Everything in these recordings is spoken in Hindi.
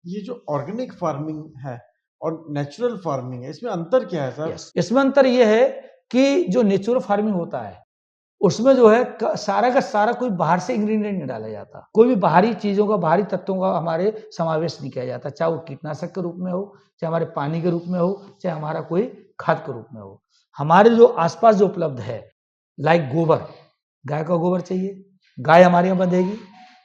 ये जो ऑर्गेनिक फार्मिंग है और नेचुरल फार्मिंग है, इसमें अंतर क्या है साहब? इसमें अंतर ये है कि जो नेचुरल फार्मिंग होता है उसमें जो है सारा का सारा कोई बाहर से इंग्रेडिएंट नहीं डाला जाता, कोई भी बाहरी चीजों का, बाहरी तत्वों का हमारे समावेश नहीं किया जाता, चाहे वो कीटनाशक के रूप में हो, चाहे हमारे पानी के रूप में हो, चाहे हमारा कोई खाद के रूप में हो। हमारे जो आसपास जो उपलब्ध है, लाइक गोबर, गाय का गोबर चाहिए, गाय हमारे यहाँ बंधेगी,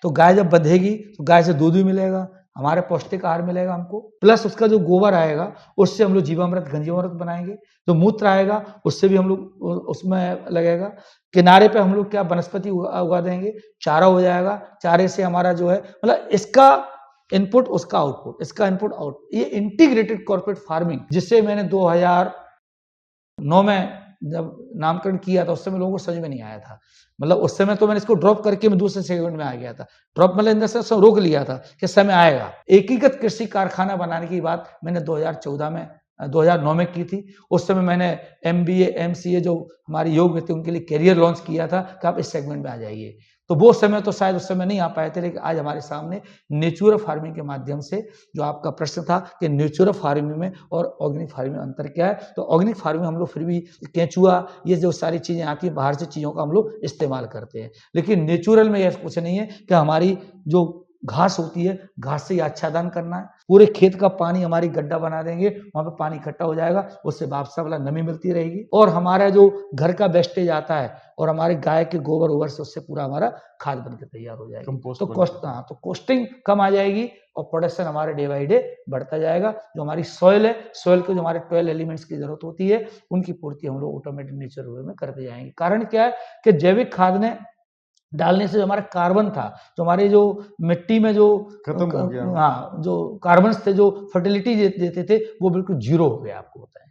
तो गाय जब बंधेगी तो गाय से दूध भी मिलेगा, हमारे पौष्टिक आहार मिलेगा हमको, प्लस उसका जो गोबर आएगा उससे हम लोग जीवामृत, घनजीवामृत बनाएंगे। जो मूत्र आएगा उससे भी हम लोग उसमें लगेगा। किनारे पे हम लोग क्या वनस्पति उगा देंगे, चारा हो जाएगा, चारे से हमारा जो है मतलब इसका इनपुट उसका आउटपुट, इसका इनपुट आउट, ये इंटीग्रेटेड कॉर्पोरेट फार्मिंग, जिससे मैंने 2009 में जब नामकरण किया था उस समय लोगों को समझ में नहीं आया था। मतलब उस समय तो मैंने इसको ड्रॉप करके मैं दूसरे सेगमेंट में आ गया था। ड्रॉप मतलब इन द सेंस रोक लिया था कि समय आएगा। एकीकृत कृषि कारखाना बनाने की बात मैंने 2009 में की थी। उस समय मैंने MBA MCA जो हमारे योग थे उनके लिए कैरियर लॉन्च किया था कि आप इस सेगमेंट में आ जाइए। तो वो समय तो शायद उस समय नहीं आ पाए थे, लेकिन आज हमारे सामने नेचुरल फार्मिंग के माध्यम से, जो आपका प्रश्न था कि नेचुरल फार्मिंग में और ऑर्गेनिक फार्मिंग में अंतर क्या है, तो ऑर्गेनिक फार्मिंग हम लोग फिर भी केंचुआ, ये जो सारी चीजें आती है बाहर से चीजों का हम लोग इस्तेमाल करते हैं, लेकिन नेचुरल में यह कुछ नहीं है कि हमारी जो घास होती है, घास से आच्छादन करना है, पूरे खेत का पानी हमारी गड्ढा बना देंगे, वहां पे पानी इकट्ठा हो जाएगा, उससे वापसा वाला नमी मिलती रहेगी, और हमारा जो घर का वेस्टेज आता है और हमारे गाय के गोबर ओवर से उससे पूरा हमारा खाद बनकर तैयार हो जाएगी। तो कॉस्टिंग कम आ जाएगी और प्रोडक्शन हमारे डे बाई डे बढ़ता जाएगा। जो हमारी सॉइल है, सॉइल को जो हमारे 12 एलिमेंट्स की जरूरत होती है, उनकी पूर्ति हम लोग ऑटोमेटिक नेचुरल वे में करते जाएंगे। कारण क्या है कि जैविक खाद ने डालने से जो हमारा कार्बन था, जो हमारे जो मिट्टी में जो खत्म हो गया। हाँ, जो कार्बन थे, जो फर्टिलिटी देते थे, वो बिल्कुल जीरो हो गया, आपको बताएं।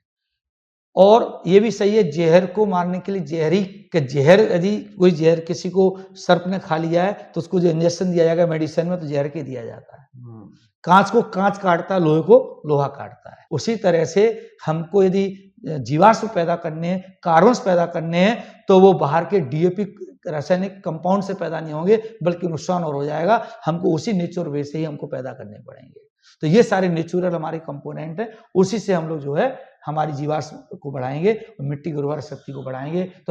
और ये भी सही है, जहर को मारने के लिए जहर, यदि कोई जहर किसी को सर्प ने खा लिया है तो उसको जो इंजेक्शन दिया जाएगा मेडिसिन में, तो जहर के दिया जाता है। कांच को कांच काटता है, लोहे को लोहा काटता है। उसी तरह से हमको यदि जीवाश्म पैदा करने हैं, कार्बन पैदा करने हैं, तो वो बाहर के DAP रासायनिक कंपाउंड से पैदा नहीं होंगे, बल्कि नुकसान और हो जाएगा। हमको उसी नेचुरल वे से ही हमको पैदा करने पड़ेंगे। तो ये सारे नेचुरल हमारे कंपोनेंट है, उसी से हम लोग जो है हमारी जीवाश्म को बढ़ाएंगे, मिट्टी की उर्वरक शक्ति को बढ़ाएंगे। तो